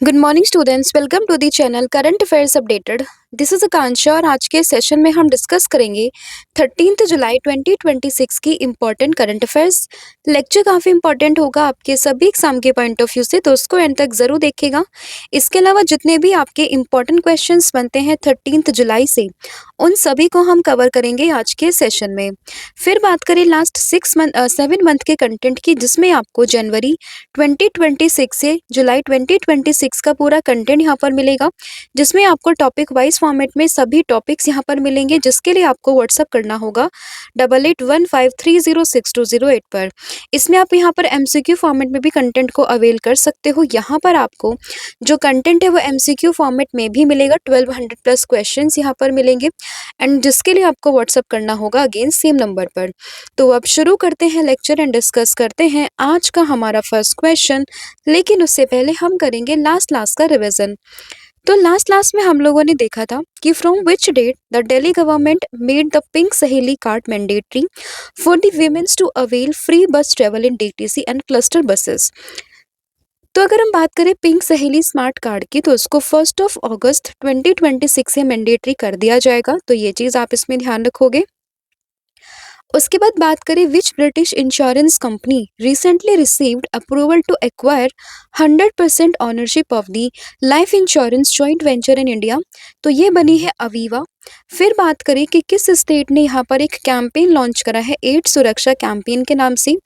Good morning students, welcome to the channel current affairs updated. This is Akanksha और आज के session में हम डिस्कस करेंगे 13 जुलाई 2026 की इम्पोर्टेंट करंट अफेयर्स। लेक्चर काफ़ी इंपॉर्टेंट होगा आपके सभी एग्जाम के पॉइंट ऑफ व्यू से, तो उसको एंड तक ज़रूर देखिएगा। इसके अलावा जितने भी आपके इम्पोर्टेंट क्वेश्चंस बनते हैं 13 जुलाई से, उन सभी को हम कवर करेंगे आज के सेशन में। फिर बात करें लास्ट 7 मंथ के कंटेंट की, जिसमें आपको जनवरी 2026 से जुलाई 2026 का पूरा कंटेंट यहाँ पर मिलेगा, जिसमें आपको टॉपिक वाइज फॉर्मेट में सभी टॉपिक्स यहाँ पर मिलेंगे, जिसके लिए आपको व्हाट्सअप करना होगा 8815306208 पर। इसमें आप यहाँ पर एमसीक्यू फॉर्मेट में भी कंटेंट को अवेल कर सकते हो। यहाँ पर आपको जो कंटेंट है वो एमसीक्यू फॉर्मेट में भी मिलेगा, 1200 प्लस क्वेश्चन यहाँ पर मिलेंगे, एंड जिसके लिए आपको व्हाट्सअप करना होगा अगेन सेम नंबर पर। तो अब शुरू करते हैं लेक्चर एंड डिस्कस करते हैं आज का हमारा फर्स्ट क्वेश्चन। लेकिन उससे पहले हम करेंगे लास्ट क्लास का रिवीजन। तो लास्ट क्लास में हम लोगों ने देखा था कि from which date the Delhi government made the pink Saheli card mandatory for the womens to avail free bus travel in DTC and cluster buses. तो अगर हम बात करें पिंक सहेली स्मार्ट कार्ड की, तो उसको 1 अगस्त 2026 से मैंडेटरी कर दिया जाएगा। तो ये चीज़ आप इसमें ध्यान रखोगे। उसके बाद बात करें which British insurance company recently received approval to acquire 100% ownership of the life insurance joint venture in India. तो ये बनी है अवीवा। फिर बात करें कि किस स्टेट ने यहाँ पर एक कैंपेन लॉन्च करा है एड्स सुरक्षा कैंपेन के नाम से,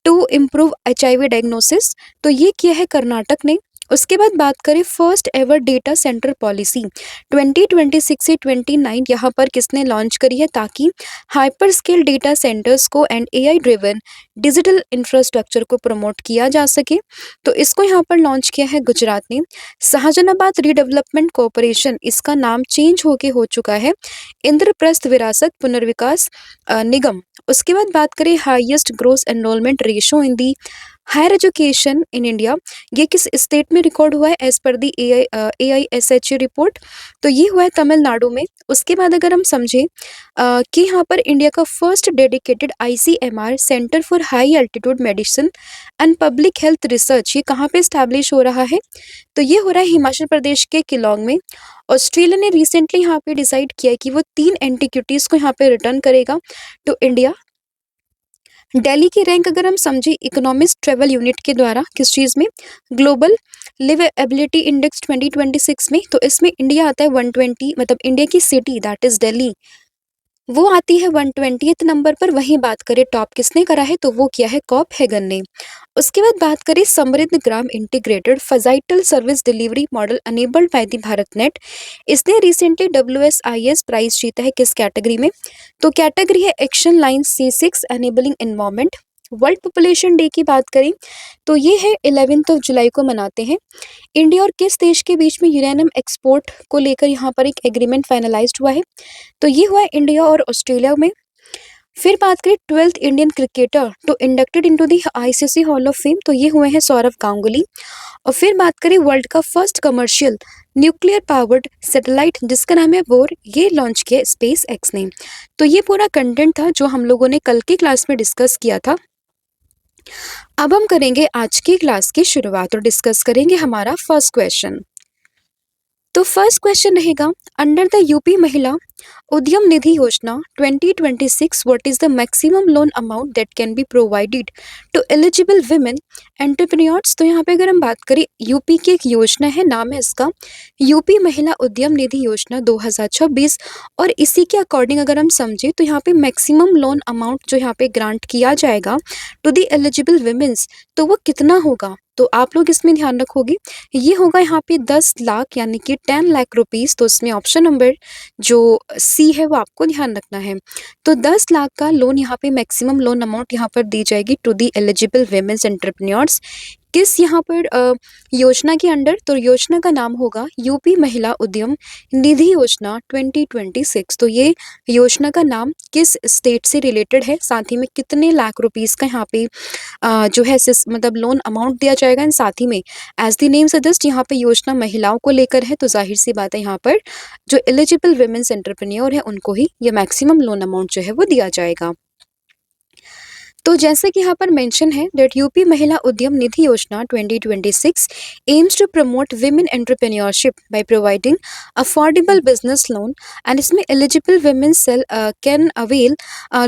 टू इम्प्रूव HIV डायग्नोसिस। तो ये किया है कर्नाटक ने। उसके बाद बात करें first ever data centre policy 2026 से 29 यहाँ पर किसने लॉन्च करी है, ताकि हाइपर स्केल डेटा सेंटर्स को and AI driven digital infrastructure को प्रमोट किया जा सके। तो इसको यहाँ पर लॉन्च किया है गुजरात ने। शाहजहानाबाद रीडेवलपमेंट कॉरपोरेशन, इसका नाम चेंज होके हो चुका है इंद्रप्रस्थ विरासत पुनर्विकास निगम। उसके बाद बात करें highest gross enrolment ratio in the higher education in India, ये किस स्टेट में रिकॉर्ड हुआ है एज पर दी AISHE रिपोर्ट। तो ये हुआ है तमिलनाडु में। उसके बाद अगर हम समझें कि यहाँ पर इंडिया का first dedicated ICMR centre for high altitude medicine and public health research, ये कहाँ पे स्टैब्लिश हो रहा है, तो ये हो रहा है हिमाचल प्रदेश के किलोंग में। ऑस्ट्रेलिया ने रिसेंटली यहाँ पे डिसाइड किया है कि वो 3 एंटिक्यूटीज को यहाँ पे रिटर्न करेगा टू इंडिया। दिल्ली की रैंक अगर हम समझे इकोनॉमिस्ट ट्रेवल यूनिट के द्वारा किस चीज़ में, ग्लोबल लिवेबिलिटी इंडेक्स 2026 में, तो इसमें इंडिया आता है 120, मतलब इंडिया की सिटी दैट इज दिल्ली, वो आती है 120th नंबर पर। वहीं बात करें टॉप किसने करा है, तो वो किया है कॉप हैगन ने। उसके बाद बात करें Samriddh Gram integrated phygital service delivery model enabled by the Bharat net, इसने रिसेंटली WSIS प्राइज जीता है किस कैटेगरी में, तो कैटेगरी है action line C6 enabling environment. World population day की बात करें तो ये है 11 जुलाई को मनाते हैं। इंडिया और किस देश के बीच में यूरेनियम एक्सपोर्ट को लेकर यहाँ पर एक एग्रीमेंट फाइनलाइज्ड हुआ है, तो ये हुआ है इंडिया और ऑस्ट्रेलिया में। फिर बात करें 12th Indian cricketer to inducted into the ICC hall of fame, तो ये हुए हैं सौरव गांगुली। और फिर बात करें वर्ल्ड का first commercial nuclear powered satellite जिसका नाम है बोर, ये लॉन्च किया स्पेस एक्स ने। तो ये पूरा कंटेंट था जो हम लोगों ने कल की क्लास में डिस्कस किया था। अब हम करेंगे आज की क्लास की शुरुआत और डिस्कस करेंगे हमारा फर्स्ट क्वेश्चन। तो फर्स्ट क्वेश्चन रहेगा, under the UP Mahila Udyam Nidhi Yojana 2026 what is the maximum loan amount that can be provided to eligible women entrepreneurs. तो यहाँ पे अगर हम बात करें यूपी की एक योजना है, नाम है इसका यूपी महिला उद्यम निधि योजना 2026, और इसी के अकॉर्डिंग अगर हम समझे तो यहाँ पे मैक्सिमम लोन अमाउंट जो यहाँ पे ग्रांट किया जाएगा टू दी एलिजिबल वुमेन्स, तो वो कितना होगा, तो आप लोग इसमें ध्यान रखोगे। ये होगा यहाँ पे 10 लाख यानी कि 10 लाख रुपीस। तो इसमें ऑप्शन नंबर जो C है वो आपको ध्यान रखना है। तो 10 लाख का लोन यहाँ पे मैक्सिमम लोन अमाउंट यहाँ पर दी जाएगी to the eligible womens entrepreneurs. किस यहाँ पर योजना के अंडर, तो योजना का नाम होगा यूपी महिला उद्यम निधि योजना 2026। तो ये योजना का नाम किस स्टेट से रिलेटेड है, साथ ही में कितने लाख रुपीस का यहाँ पे जो है मतलब लोन अमाउंट दिया जाएगा, एंड साथ ही में एज द नेम सजेस्ट यहाँ पे योजना महिलाओं को लेकर है, तो जाहिर सी बात है यहाँ पर जो एलिजिबल वुमेन्स एंटरप्रेन्योर है उनको ही ये मैक्सिमम लोन अमाउंट जो है वो दिया जाएगा। तो जैसे कि यहाँ पर मेंशन है that UP Mahila Udyam Nidhi Yojana 2026 aims to promote women entrepreneurship by providing affordable business loan and इसमें eligible women cell can avail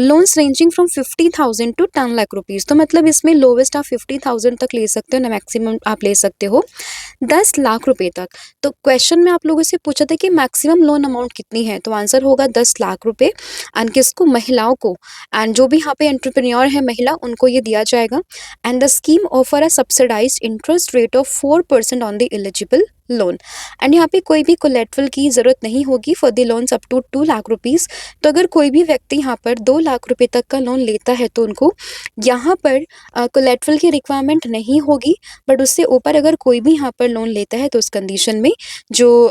loans ranging from 50,000 to 10 lakh rupees. तो मतलब इसमें लोवेस्ट आप 50,000 तक ले सकते हो ना, मैक्सिमम आप ले सकते हो 10 लाख रुपए तक। तो क्वेश्चन में आप लोगों से पूछा था कि मैक्सिमम लोन अमाउंट कितनी है, तो आंसर होगा 10 लाख रुपए। एंड किसको? महिलाओं को। एंड जो भी यहाँ पे एंटरप्रेन्योर है महिला, उनको ये दिया जाएगा। And the scheme offer a subsidised interest rate of 4% on the eligible loan. And यहाँ पे कोई भी कोलेट्रल की जरूरत नहीं होगी for the loans up to 2 lakh rupees. तो अगर कोई भी व्यक्ति यहाँ पर 2 लाख रुपए तक का लोन लेता है तो उनको यहाँ पर कोलेट्रल की रिक्वायरमेंट नहीं होगी। बट उससे ऊपर अगर कोई भी यहाँ पर लोन लेता है तो उस कंडीशन में जो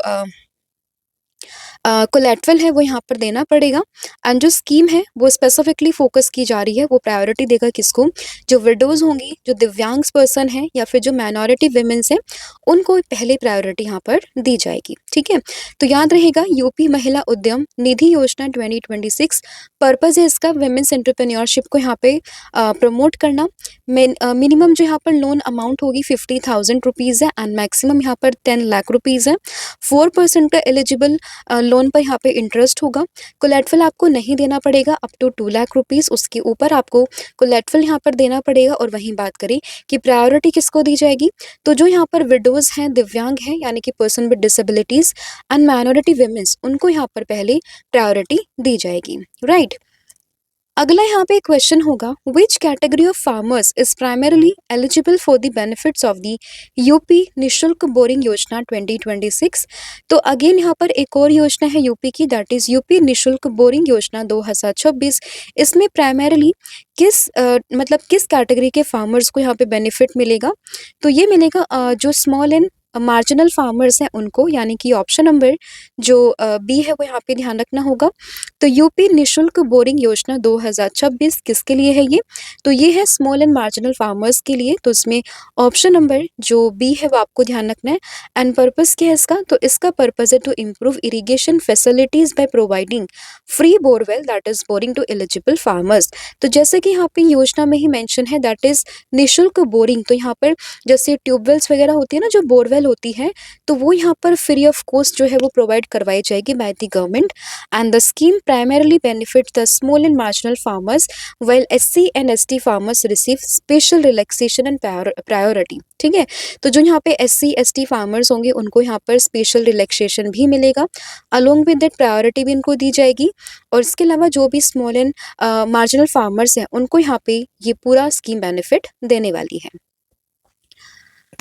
कोलेट्रल है वो यहाँ पर देना पड़ेगा। एंड जो स्कीम है वो स्पेसिफिकली फोकस की जा रही है, वो प्रायोरिटी देगा किसको? जो विडोज होंगी, जो दिव्यांग पर्सन है या फिर जो माइनॉरिटी विमेन्स है, उनको पहले प्रायोरिटी यहाँ पर दी जाएगी। ठीक है, तो याद रहेगा यूपी महिला उद्यम निधि योजना 2026 पर्पज है इसका विमेन्स एंटरप्रेन्योरशिप को यहाँ पे प्रमोट करना। मिनिमम जो यहाँ पर लोन अमाउंट होगी 50,000 रुपीज़ है एंड मैक्सिमम यहाँ पर 10 लाख रुपीज़ है। 4% का एलिजिबल लोन पर यहाँ पे इंटरेस्ट होगा। कोलेट्रल आपको नहीं देना पड़ेगा अप टू 2 लाख रुपीज़, उसके ऊपर आपको कोलेट्रल यहाँ पर देना पड़ेगा। और वहीं बात करें कि प्रायोरिटी किसको दी जाएगी, तो जो यहाँ पर विडोज़ हैं, दिव्यांग हैं यानी कि person with disabilities and minority women's, उनको यहाँ पर पहले प्रायोरिटी दी जाएगी। राइट। अगला यहाँ पे क्वेश्चन होगा which category of farmers is primarily eligible for the benefits of the UP निशुल्क बोरिंग योजना 2026। तो अगेन यहाँ पर एक और योजना है यूपी की, दैट इज यूपी निशुल्क बोरिंग योजना 2026। इसमें प्राइमरली मतलब किस कैटेगरी के फार्मर्स को यहाँ पे बेनिफिट मिलेगा, तो ये मिलेगा जो स्मॉल एंड मार्जिनल फार्मर्स हैं उनको, यानी कि ऑप्शन नंबर जो बी है वो यहाँ पे ध्यान रखना होगा। तो यूपी निशुल्क बोरिंग योजना 2026 किसके लिए है ये, तो ये है स्मॉल एंड मार्जिनल फार्मर्स के लिए। तो इसमें ऑप्शन नंबर जो बी है वो आपको ध्यान रखना है। एंड पर्पस क्या है इसका, तो इसका पर्पस है to improve irrigation facilities by providing free borewell that is boring to eligible farmers. तो जैसे कि यहाँ पे योजना में ही मेंशन है दैट इज निशुल्क बोरिंग, तो यहाँ पर जैसे ट्यूबवेल्स वगैरह होती है ना, जो बोरवेल होती है, तो वो यहाँ पर फ्री ऑफ कॉस्ट जो है वो प्रोवाइड करवाई जाएगी by the government. And the scheme primarily benefits the small and marginal farmers while SC and ST farmers receive special relaxation and priority। ठीक है, तो जो यहाँ पे SC ST farmers होंगे उनको यहाँ पर स्पेशल रिलैक्सेशन भी मिलेगा, अलोंग विद दैट प्रायोरिटी भी इनको दी जाएगी। और इसके अलावा जो भी स्मॉल एंड मार्जिनल फार्मर्स हैं उनको यहाँ पे ये पूरा स्कीम बेनिफिट देने वाली है।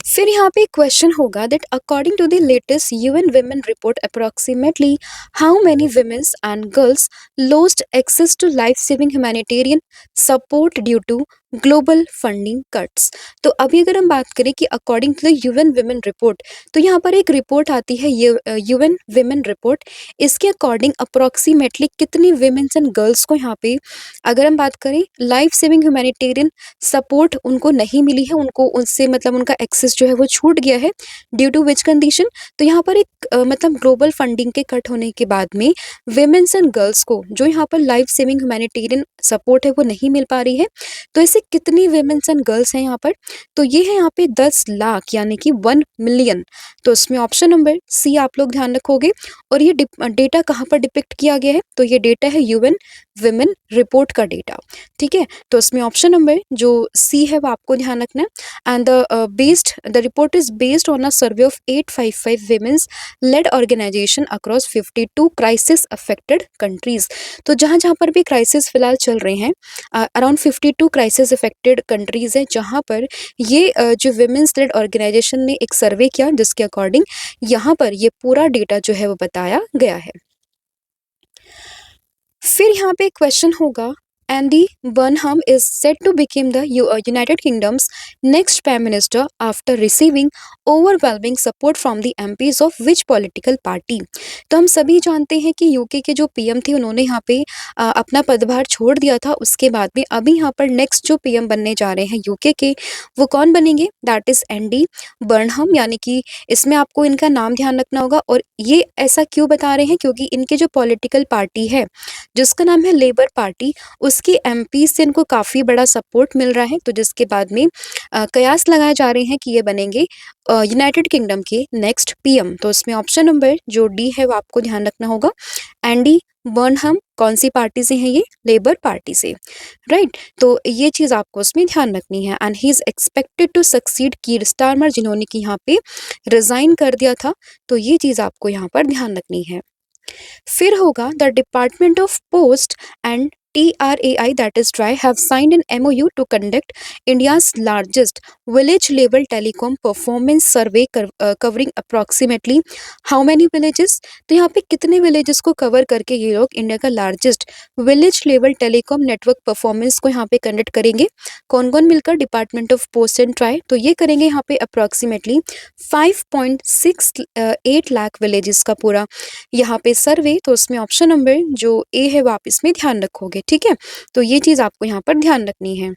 फिर यहाँ पे क्वेश्चन होगा that according to the latest UN women report approximately how many womens and girls lost access to life saving humanitarian support due to global funding cuts. तो अभी अगर हम बात करें कि according to the UN women report, तो यहाँ पर एक रिपोर्ट आती है यूएन विमेन रिपोर्ट। इसके अकॉर्डिंग अप्रोक्सीमेटली कितनी विमेन्स एंड गर्ल्स को यहाँ पे अगर हम बात करें लाइफ सेविंग ह्यूमैनिटेरियन सपोर्ट उनको नहीं मिली है, उनको उनसे मतलब उनका एक्सेस जो है वो छूट गया है ड्यू टू विच कंडीशन। तो यहाँ पर एक मतलब ग्लोबल फंडिंग के कट होने के बाद में विमेन्स एंड गर्ल्स को जो यहाँ पर लाइफ सेविंग ह्यूमैनिटेरियन सपोर्ट है वो नहीं मिल पा रही है। तो ऐसे कितनी विमेन्स एंड गर्ल्स हैं यहाँ पर, तो ये है यहाँ पे 10 लाख यानी कि 1 मिलियन। तो इसमें ऑप्शन नंबर सी आप लोग ध्यान रखोगे। और ये डेटा कहाँ पर डिपिक्ट किया गया है, तो ये डेटा है यूएन विमेन रिपोर्ट का डेटा। ठीक है, तो इसमें ऑप्शन नंबर जो सी है वो आपको ध्यान रखना है। And the report is based on a survey of 855 womens led organisation across 52 crisis affected countries. तो जहाँ जहाँ पर भी क्राइसिस फिलहाल चल रहे हैं, अराउंड 52 क्राइसिस अफेक्टेड कंट्रीज है जहाँ पर ये जो विमेन्स लेड ऑर्गेनाइजेशन ने एक सर्वे किया जिसके अकॉर्डिंग यहाँ पर ये पूरा डेटा जो है वो बताया गया है। फिर यहाँ पे क्वेश्चन होगा Andy Burnham is said to become the United Kingdom's next Prime Minister after receiving overwhelming support from the MPs of which political party। तो हम सभी जानते हैं कि यूके के जो पीएम थे उन्होंने यहाँ पे अपना पदभार छोड़ दिया था। उसके बाद में अभी यहाँ पर नेक्स्ट जो पीएम बनने जा रहे हैं यूके के, वो कौन बनेंगे, दैट इज एंडी बर्नहम। यानी कि इसमें आपको इनका नाम ध्यान रखना होगा। और ये ऐसा क्यों बता रहे हैं, क्योंकि इनके जो पॉलिटिकल पार्टी है जिसका नाम है लेबर पार्टी, उस जिसकी एमपी से इनको काफ़ी बड़ा सपोर्ट मिल रहा है, तो जिसके बाद में कयास लगाए जा रहे हैं कि ये बनेंगे यूनाइटेड किंगडम के नेक्स्ट पीएम। तो इसमें ऑप्शन नंबर जो डी है वो आपको ध्यान रखना होगा। एंडी बर्नहम कौन सी पार्टी से हैं ये? लेबर पार्टी से, राइट। तो ये चीज़ आपको उसमें ध्यान रखनी है। And he is expected to succeed Keir Starmer, जिन्होंने कि यहाँ पे रिजाइन कर दिया था। तो ये चीज़ आपको यहाँ पर ध्यान रखनी है। फिर होगा the department of post and TRAI, that is TRAI, have signed an MOU to conduct India's largest village level telecom performance survey covering approximately how many villages? तो यहाँ पे कितने villages को cover करके ये लोग इंडिया का largest village level telecom network performance को यहाँ पे conduct करेंगे? कौन कौन मिलकर? Department of post and try. तो ये करेंगे यहाँ पे अप्रोक्सीमेटली 5.68 लाख विलेजेस का पूरा यहाँ पे सर्वे। तो उसमें ऑप्शन नंबर जो ए है वो आप इसमें ध्यान रखोगे, ठीक है। तो ये चीज़ आपको यहाँ पर ध्यान रखनी है।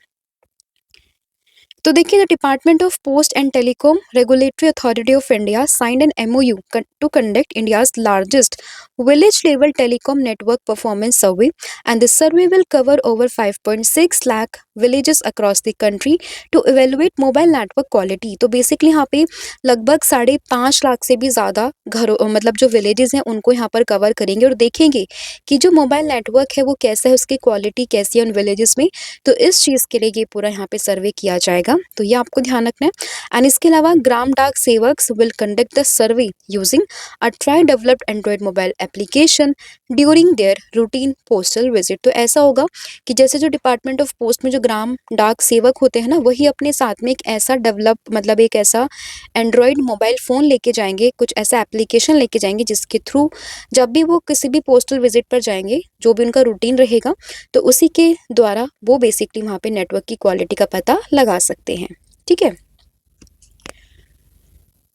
तो देखिए, the department of post and telecom regulatory authority of India signed an MOU to conduct India's largest village level telecom network performance survey, and this survey will cover over 5.6 lakh villages across the country to evaluate mobile network quality. तो basically यहाँ पे लगभग 5.5 लाख से भी ज़्यादा घरों, मतलब जो विलेजेस हैं उनको यहाँ पर कवर करेंगे और देखेंगे कि जो मोबाइल नेटवर्क है वो कैसा है, उसकी क्वालिटी कैसी है उन विलेजेस में। तो इस चीज़ के लिए ये पूरा यहाँ पे सर्वे किया जाएगा, तो ये आपको ध्यान रखना है। एंड इसके अलावा ग्राम डाक sevaks will conduct the survey using a try developed Android mobile application during their routine postal visit. तो ऐसा होगा कि जैसे जो डिपार्टमेंट ऑफ पोस्ट में जो ग्राम डाक सेवक होते हैं ना, वही अपने साथ में एक ऐसा डेवलप, मतलब एक ऐसा एंड्रॉयड मोबाइल फ़ोन लेके जाएंगे, कुछ ऐसा एप्लीकेशन लेके जाएंगे जिसके थ्रू जब भी वो किसी भी पोस्टल विजिट पर जाएंगे, जो भी उनका रूटीन रहेगा, तो उसी के द्वारा वो बेसिकली वहाँ पे नेटवर्क की क्वालिटी का पता लगा सकते हैं, ठीक है।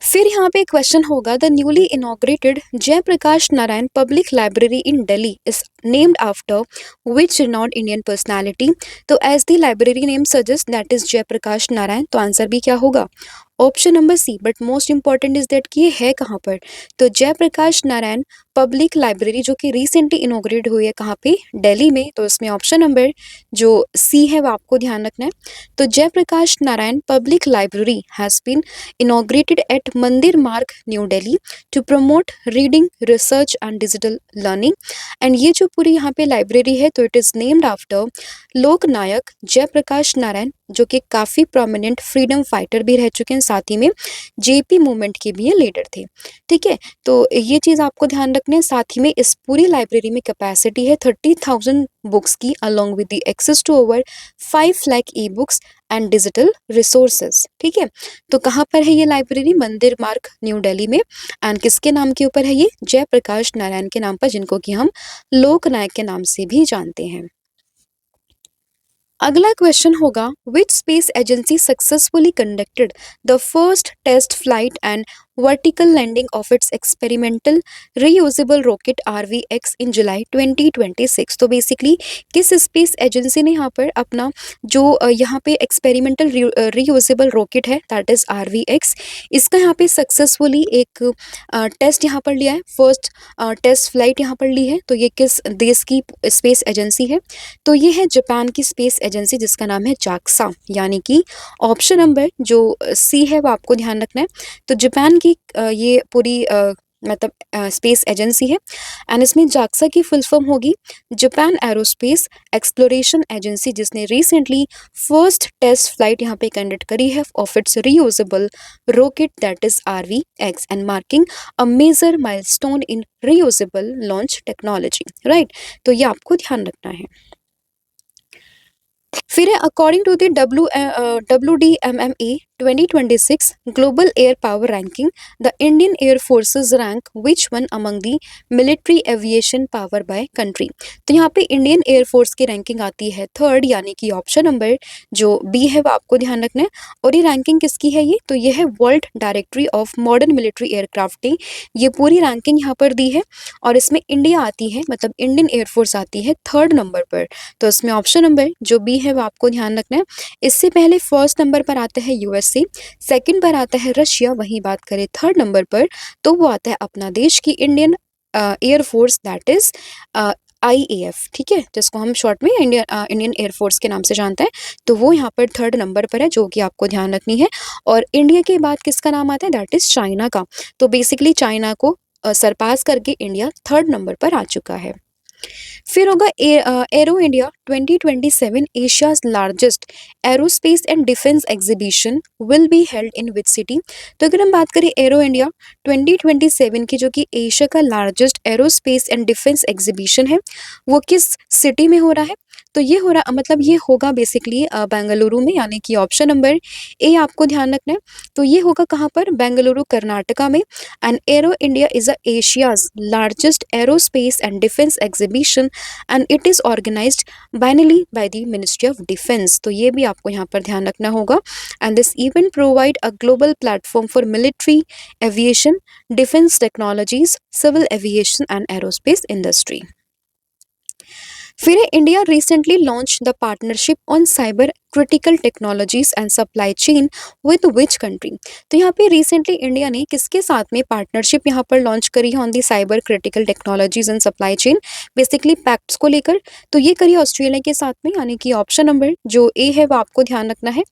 फिर यहाँ पे क्वेश्चन होगा, the newly inaugurated Jayaprakash Narayan public library in Delhi is named after which renowned Indian personality. तो as the library name suggest that is Jayaprakash Narayan. तो आंसर भी क्या होगा? Option number C. But most important is that कि ये है कहाँ पर? तो जयप्रकाश नारायण पब्लिक लाइब्रेरी जो कि रिसेंटली इनॉग्रेट हुई है कहाँ पे? दिल्ली में। तो इसमें ऑप्शन नंबर जो सी है वो आपको ध्यान रखना है। तो Jayaprakash Narayan public library has been inaugurated at Mandir Marg, New Delhi to promote reading, research and digital learning. And ये जो पूरी यहाँ पे लाइब्रेरी है तो it is named after लोक नायक जयप्रकाश नारायण, जो कि काफ़ी प्रोमिनेंट फ्रीडम फाइटर भी रह चुके हैं, साथ ही में जेपी मूवमेंट के भी ये लीडर थे, ठीक है। तो ये चीज़ आपको ध्यान रखना है। साथ ही में इस पूरी लाइब्रेरी में कैपेसिटी है 30,000 बुक्स की, along with the access to over 5 lakh e books and digital resources, ठीक है। तो कहाँ पर है ये लाइब्रेरी? मंदिर मार्ग, न्यू दिल्ली में। एंड किसके नाम के ऊपर है ये? जयप्रकाश नारायण के नाम पर, जिनको कि हम लोक नायक के नाम से भी जानते हैं। अगला क्वेश्चन होगा, which space agency successfully conducted the first test flight and vertical landing of its experimental reusable rocket RVX in July 2026। तो बेसिकली किस स्पेस एजेंसी ने यहाँ पर अपना जो यहाँ पे एक्सपेरिमेंटल रीयूजेबल रॉकेट है, दैट इज RVX, इसका यहाँ पे सक्सेसफुली एक टेस्ट यहाँ पर लिया है, फर्स्ट टेस्ट फ्लाइट यहाँ पर ली है। तो ये किस देश की स्पेस एजेंसी है? तो ये है जापान की स्पेस एजेंसी, जिसका नाम है जाक्सा, यानी कि ऑप्शन नंबर जो सी है वो आपको ध्यान रखना है। तो जापान की ये पूरी मतलब स्पेस एजेंसी है। एंड इसमें जाक्सा की फुल फॉर्म होगी जापान एरोस्पेस एक्सप्लोरेशन एजेंसी, जिसने रिसेंटली फर्स्ट टेस्ट फ्लाइट यहाँ पे कंडक्ट करी है of its reusable rocket, that is RVX, and marking a major milestone in reusable launch technology, right. तो ये आपको ध्यान रखना है। फिर है, according to the WDMMA 2026 global air power ranking, the Indian air forces rank which one among the military aviation power by country. तो यहाँ पे इंडियन एयर फोर्स की रैंकिंग आती है थर्ड, यानी कि ऑप्शन नंबर जो बी है वो आपको ध्यान रखना है। और ये रैंकिंग किसकी है? ये तो ये है world directory of modern military aircraft ने ये पूरी रैंकिंग यहाँ पर दी है, और इसमें इंडिया आती है, मतलब इंडियन एयरफोर्स आती है थर्ड नंबर पर। तो इसमें ऑप्शन नंबर जो बी है वो आपको ध्यान रखना है। इससे पहले फर्स्ट नंबर पर आता है USA, सेकंड पर आता है रशिया, वहीं बात करें थर्ड नंबर पर तो वो आता है अपना देश की Indian air force, that is IAF, ठीक है, जिसको हम शॉर्ट में इंडियन एयरफोर्स के नाम से जानते हैं, तो वो यहाँ पर थर्ड नंबर पर है, जो कि आपको ध्यान रखनी है। और इंडिया के बाद किसका नाम आता है, दैट इज चाइना का। तो बेसिकली चाइना को सरपास करके इंडिया थर्ड नंबर पर आ चुका है। फिर होगा arrow India 2027 Asia's largest aerospace and defence exhibition will be held in which city. तो अगर हम बात करें एरो इंडिया 2027 की, जो कि एशिया का largest aerospace and defence exhibition है, वो किस सिटी में हो रहा है, तो ये हो रहा मतलब ये होगा बेसिकली बेंगलुरु में, यानी कि ऑप्शन नंबर ए आपको ध्यान रखना है। तो ये होगा कहाँ पर, बेंगलुरु कर्नाटका में। And aero India is Asia's largest aerospace and defence exhibition and it is organized biennially by the ministry of defence. तो ये भी आपको यहाँ पर ध्यान रखना होगा। And this event provide a global platform for military aviation, defence technologies, civil aviation and aerospace industry. फिर India recently launch the partnership on cyber critical technologies and supply chain with which country. तो यहाँ पे recently India ने किसके साथ में partnership यहाँ पर लॉन्च करी है on the cyber critical technologies and supply chain, basically pacts को लेकर। तो ये करी ऑस्ट्रेलिया के साथ में, यानी कि ऑप्शन नंबर जो ए है वो आपको ध्यान रखना है,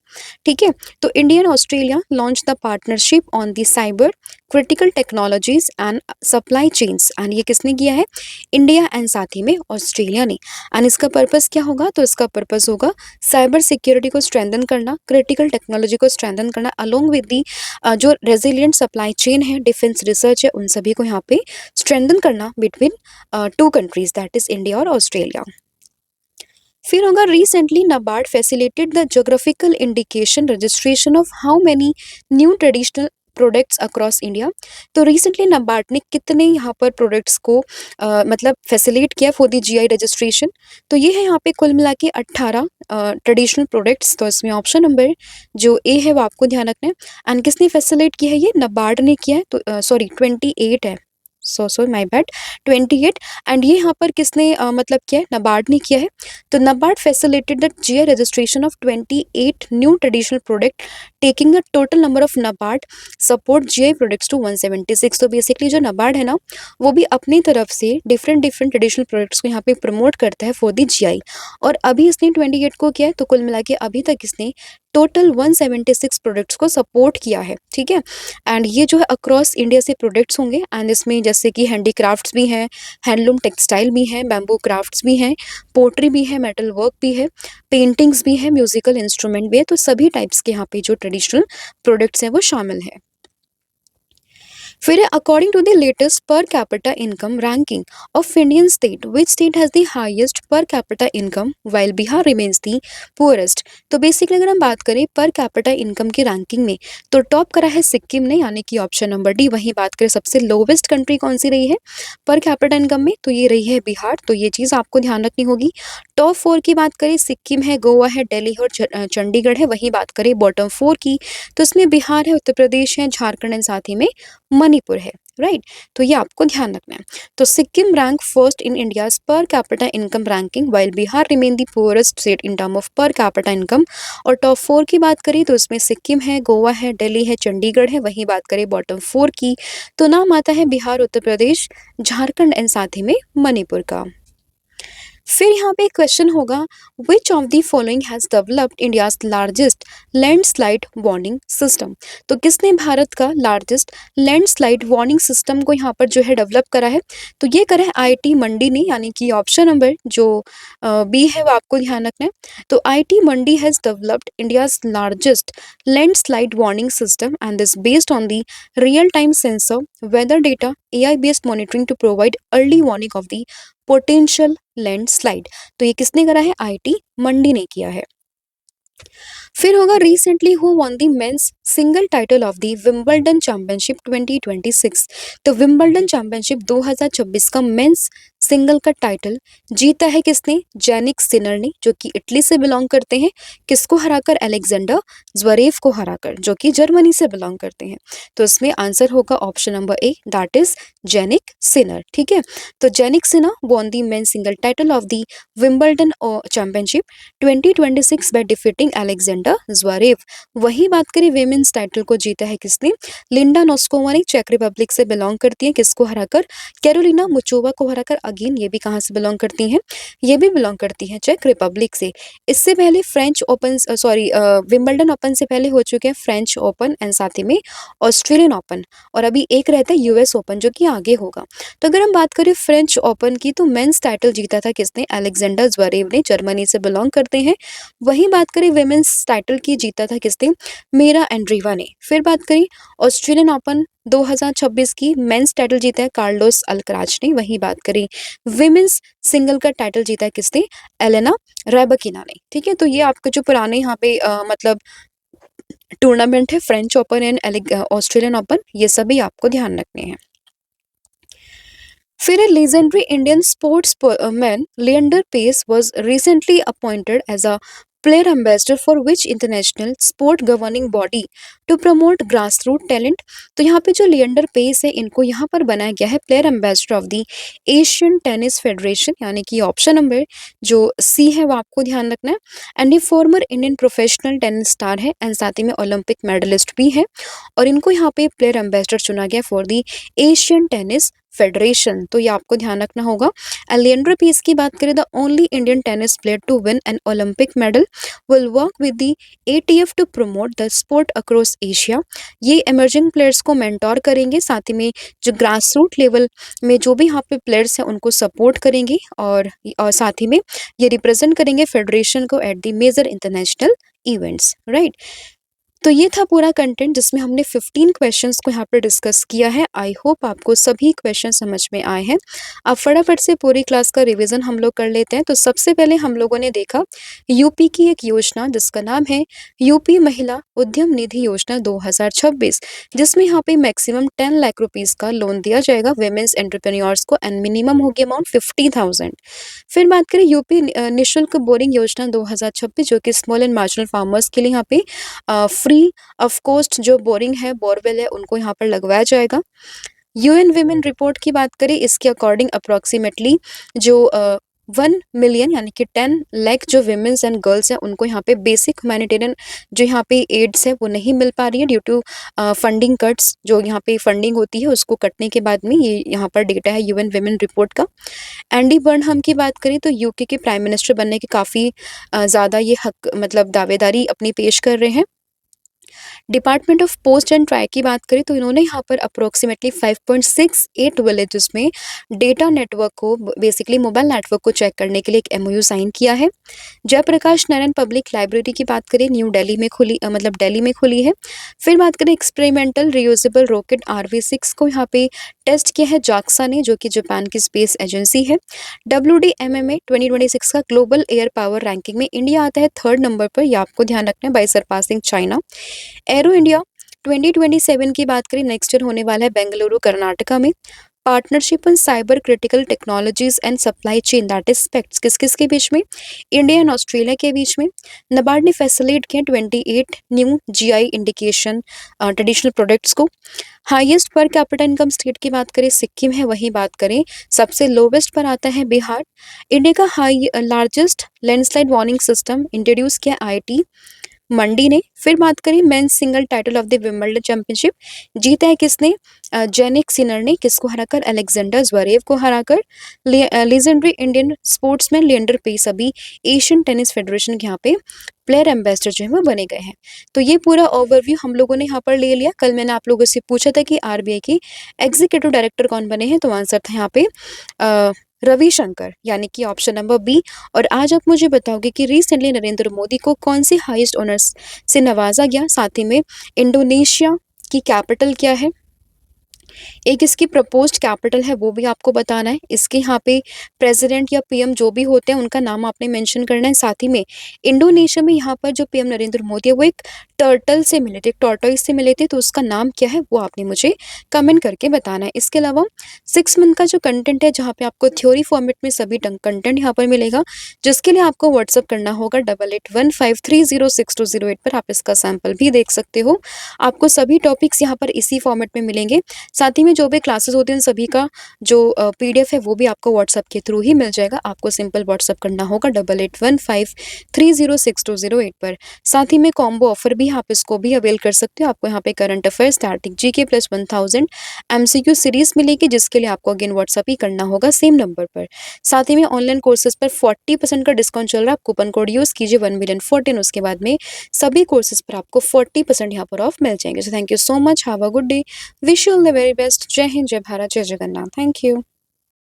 ठीक है। तो India and Australia launch the partnership on the cyber critical technologies and supply chains, and ये किसने किया है, इंडिया एंड साथ ही में ऑस्ट्रेलिया ने। एंड इसका पर्पस क्या होगा, तो इसका पर्पस होगा साइबर सिक्योरिटी को स्ट्रेंथन करना, क्रिटिकल टेक्नोलॉजी को स्ट्रेंथन करना, अलोंग विद दी जो रेजिलियंट सप्लाई चेन है, डिफेंस रिसर्च है, उन सभी को यहाँ पे स्ट्रेंथन करना between two countries, that is India और ऑस्ट्रेलिया। फिर होगा recently NABARD facilitated the geographical indication registration of how many new traditional products across India. तो रिसेंटली नाबार्ड ने कितने यहाँ पर प्रोडक्ट्स को मतलब फैसिलिटेट किया फॉर दी GI रजिस्ट्रेशन। तो ये है यहाँ पे कुल मिला के 18 ट्रेडिशनल प्रोडक्ट्स। तो इसमें ऑप्शन नंबर जो ए है वो आपको ध्यान रखना है। एंड किसने फैसिलिटेट किया है, ये नाबार्ड ने किया है। तो सॉरी 28 है, सो माय बैड, 28। एंड ये यहाँ पर किसने मतलब किया है, नाबार्ड ने किया है। तो NABARD facilitated the GI registration of 28 new traditional product, taking the total number of NABARD support GI products to 176। तो बेसिकली जो नाबार्ड है ना, वो भी अपनी तरफ से डिफरेंट ट्रेडिशनल प्रोडक्ट्स को यहाँ पे प्रमोट करता है फॉर द GI। और अभी इसने 28 को किया है, तो कुल मिला के अभी तक इसने टोटल 176 प्रोडक्ट्स को सपोर्ट किया है, ठीक है। एंड ये जो है अक्रॉस इंडिया से प्रोडक्ट्स होंगे, एंड इसमें जैसे कि हैंडीक्राफ्ट्स भी हैं, हैंडलूम टेक्सटाइल भी हैं, बैम्बू क्राफ्ट्स भी हैं, पोट्री भी है, मेटल वर्क भी है, पेंटिंग्स भी है, म्यूजिकल इंस्ट्रूमेंट भी है। तो सभी टाइप्स के यहाँ पे जो ट्रेडिशनल प्रोडक्ट्स हैं वो शामिल है। फिर according to the latest per capita income ranking of Indian state, which state has the highest per capita income while Bihar remains the poorest. तो बेसिकली अगर हम बात करें पर कैपिटा इनकम की रैंकिंग में, तो टॉप करा है सिक्किम ने, यानी कि ऑप्शन नंबर डी। वहीं बात करें सबसे लोवेस्ट कंट्री कौन सी रही है पर कैपिटा इनकम में, तो ये रही है बिहार। तो ये चीज़ आपको ध्यान रखनी होगी। टॉप 4 की बात करें, सिक्किम है, गोवा है, दिल्ली और चंडीगढ़ है। वहीं बात करें बॉटम 4 की, तो इसमें बिहार है, उत्तर प्रदेश है, झारखंड एंड साथ ही में मणिपुर है, राइट। तो ये आपको ध्यान रखना है। तो Sikkim rank first in India's पर capita income ranking, while Bihar remain the poorest state in term of पर कैपिटा इनकम। और टॉप 4 की बात करें, तो इसमें सिक्किम है, गोवा है, दिल्ली है, चंडीगढ़ है। वहीं बात करें बॉटम 4 की, तो नाम आता है बिहार, उत्तर प्रदेश, झारखंड एंड साथ ही में मणिपुर का। फिर यहाँ पे क्वेश्चन होगा, which of the following has developed India's largest landslide warning system. तो किसने भारत का लार्जेस्ट लैंडस्लाइड वार्निंग सिस्टम को यहाँ पर जो है डेवलप करा है, तो ये करा है IIT मंडी ने, यानी कि ऑप्शन नंबर जो बी है वो आपको ध्यान रखना है। तो IIT Mandi has developed India's largest landslide warning system and this based on the real time sensor weather data AI based monitoring to provide early warning of the potential landslide. तो ये किसने करा है, IIT मंडी ने किया है। फिर होगा recently who won the men's single title of the Wimbledon championship 2026। तो विंबलडन चैंपियनशिप 2026 का मेंस सिंगल का टाइटल जीता है किसने, जैनिक सिनर ने, जो कि इटली से बिलोंग करते हैं। किसको हराकर, अलेक्जेंडर ज्वेरेव को हराकर, जो कि जर्मनी से बिलोंग करते हैं। तो इसमें आंसर होगा option number A, that is Jannik Sinner, ठीक है। तो Jannik Sinner won the men single title of the Wimbledon championship 2026 by defeating Alexander Zverev. वही बात करें विमेंस टाइटल को जीता है किसने, लिंडा नोस्कोवा ने, चेक रिपब्लिक से बिलोंग करती है। किसको हराकर, कैरोलिना मुचोवा को हराकर। अगेन ये भी कहाँ से बिलोंग करती हैं, ये भी बिलोंग करती हैं चेक रिपब्लिक से। इससे पहले French open sorry Wimbledon open से पहले हो चुके हैं फ्रेंच ओपन एंड साथ ही में ऑस्ट्रेलियन ओपन, और अभी एक रहता है यूएस ओपन जो कि आगे होगा। तो अगर हम बात करें फ्रेंच ओपन की, तो मेंस टाइटल जीता था किसने, अलेक्जेंडर ज्वेरेव ने, जर्मनी से बिलोंग करते हैं। वहीं बात करें विमेंस टाइटल की, जीता था किसने, मीरा एंड्रीवा ने। फिर बात करें ऑस्ट्रेलियन ओपन 2026 की, मेंस टाइटल जीता है कार्लोस अल्कराज ने। वहीं बात करें विमेंस सिंगल का टाइटल जीता है किसने, एलेना रैबाकिना ने। ठीक है, तो ये आपके जो पुराने यहाँ पे मतलब टूर्नामेंट है, French open and Australian open, ये सभी आपको ध्यान रखने हैं। फिर a legendary Indian sportsman Leander Pace was recently appointed as a player ambassador for which international sport governing body to promote grassroots talent। तो यहाँ पे जो लिएंडर पेस है, इनको यहाँ पर बनाया गया है player ambassador of the Asian tennis federation, यानी कि ऑप्शन नंबर जो सी है वो आपको ध्यान रखना है। एंड ये former Indian professional tennis star है एंड साथ ही में ओलंपिक मेडलिस्ट भी है, और इनको यहाँ पे प्लेयर एम्बेसडर चुना गया for the Asian tennis federation. तो ये आपको ध्यान रखना होगा। लिएंडर पेस की बात करें, the only Indian tennis player to win an Olympic medal will work with the ATF to promote the sport across Asia. ये इमर्जिंग प्लेयर्स को मेंटोर करेंगे, साथ ही में जो ग्रास रूट लेवल में जो भी यहाँ पे प्लेयर्स हैं उनको सपोर्ट करेंगे, और साथ ही में ये रिप्रेजेंट करेंगे फेडरेशन को at the major international events, right. तो ये था पूरा कंटेंट जिसमें हमने 15 क्वेश्चंस को यहाँ पर डिस्कस किया है। आई होप आपको सभी क्वेश्चन समझ में आए हैं। अब फटाफट से पूरी क्लास का रिवीजन हम लोग कर लेते हैं। तो सबसे पहले हम लोगों ने देखा यूपी की एक योजना जिसका नाम है यूपी महिला उद्यम निधि योजना 2026, जिसमें यहाँ पे मैक्सिमम 10 लाख रुपीज का लोन दिया जाएगा विमेंस एंटरप्रेन्योर्स को एंड मिनिमम होगी अमाउंट 50,000। फिर बात करें यूपी निःशुल्क बोरिंग योजना 2026, जो कि स्मॉल एंड मार्जिनल फार्मर्स के लिए यहाँ पे फ्री ऑफ कॉस्ट जो बोरिंग है, बोरवेल है, उनको यहाँ पर लगवाया जाएगा। यूएन विमेन रिपोर्ट की बात करें, इसके अकॉर्डिंग अप्रोक्सीमेटली जो 1 मिलियन यानी कि 10 लाख जो विमेंस एंड गर्ल्स हैं उनको यहाँ पे बेसिक ह्यूमैनिटेरियन जो यहाँ पे एड्स है वो नहीं मिल पा रही है ड्यू टू फंडिंग कट्स। जो यहाँ पे फंडिंग होती है उसको कटने के बाद में ये यहाँ पर डेटा है यूएन विमेन रिपोर्ट का। एंडी बर्नहम की बात करें तो यूके के प्राइम मिनिस्टर बनने के काफ़ी ज़्यादा ये हक मतलब दावेदारी अपनी पेश कर रहे हैं। Department of post and try की बात करें तो इन्होंने यहाँ पर अप्रोक्सीमेटली 5.68 विलेजेस में डेटा नेटवर्क को बेसिकली मोबाइल नेटवर्क को चेक करने के लिए एक एमओयू साइन किया है। जयप्रकाश नारायण पब्लिक लाइब्रेरी की बात करें न्यू दिल्ली में खुली मतलब दिल्ली में खुली है। फिर बात करें एक्सपेरिमेंटल रियूजेबल रॉकेट RV6 को यहाँ पे टेस्ट किया है जाक्सा ने, जो कि जापान की स्पेस एजेंसी है। WDMMA 2026 का ग्लोबल एयर पावर रैंकिंग में इंडिया आता है 3rd नंबर पर, यह आपको ध्यान रखना है, by surpassing China. Aero India 2027 की बात करें नेक्स्ट ईयर होने वाला है बेंगलुरु कर्नाटका में। Partnership in cyber critical technologies and supply chain that is स्पेक्ट्स किस किस के बीच में, इंडिया एंड ऑस्ट्रेलिया के बीच में। नबार्ड ने फैसिलिटेट किया 28 new GI indication traditional products को। Highest per capita income state की बात करें सिक्किम है, वहीं बात करें सबसे लोवेस्ट पर आता है बिहार। इंडिया का largest landslide warning system introduce किया IIT मंडी ने। फिर बात करें men's single title of the Wimbledon championship जीता है किसने, जेनिक सिनर ने, किसको हराकर, अलेक्जेंडर ज्वेरेव को हराकर। Legendary Indian sportsman Leander Paes अभी एशियन टेनिस फेडरेशन के यहाँ पे प्लेयर एम्बेसडर जो है वो बने गए हैं। तो ये पूरा ओवरव्यू हम लोगों ने यहाँ पर ले लिया। कल मैंने आप लोगों से पूछा था कि RBI की एग्जीक्यूटिव डायरेक्टर कौन बने हैं, तो आंसर था यहाँ पे रविशंकर, यानी कि ऑप्शन नंबर बी। और आज आप मुझे बताओगे कि रिसेंटली नरेंद्र मोदी को कौन सी हाईएस्ट ऑनर्स से नवाजा गया, साथ ही में इंडोनेशिया की कैपिटल क्या है, एक इसकी प्रपोज्ड कैपिटल है वो भी आपको बताना है। इसके यहाँ पे प्रेसिडेंट या PM जो भी होते हैं उनका नाम आपने मेंशन करना है। साथ ही में इंडोनेशिया में यहाँ पर जो PM नरेंद्र मोदी है वो एक टर्टल से मिले थे, एक टॉर्टोइस से मिले थे, तो उसका नाम क्या है वो आपने मुझे कमेंट करके बताना है। इसके अलावा 6 मंथ का जो कंटेंट है जहाँ पे आपको थ्योरी फॉर्मेट में सभी कंटेंट यहाँ पर मिलेगा, जिसके लिए आपको व्हाट्सअप करना होगा 8815306208 पर। आप इसका सैंपल भी देख सकते हो। आपको सभी टॉपिक्स यहाँ पर इसी फॉर्मेट में मिलेंगे। साथ ही में जो भी क्लासेस होती हैं उन सभी का जो पीडीएफ है वो भी आपको व्हाट्सएप के थ्रू ही मिल जाएगा। आपको सिंपल व्हाट्सएप करना होगा 8815306208 पर। साथ ही में कॉम्बो ऑफर भी आप इसको भी अवेल कर सकते हो। आपको यहाँ पे current affairs, static GK plus 1000 MCQ series मिलेगी, जिसके लिए आपको अगेन व्हाट्सएप ही करना होगा सेम नंबर पर। साथ ही में ऑनलाइन कोर्सेज पर 40% का डिस्काउंट चल रहा है। आप कूपन कोड यूज कीजिए 1,000,014, उसके बाद में सभी कोर्सेज पर आपको 40% यहाँ पर ऑफ मिल जाएंगे। So thank you so much, have a good day, wish you all the very best. जय हिंद, जय भारत, जय जगन्नाथ। Thank you.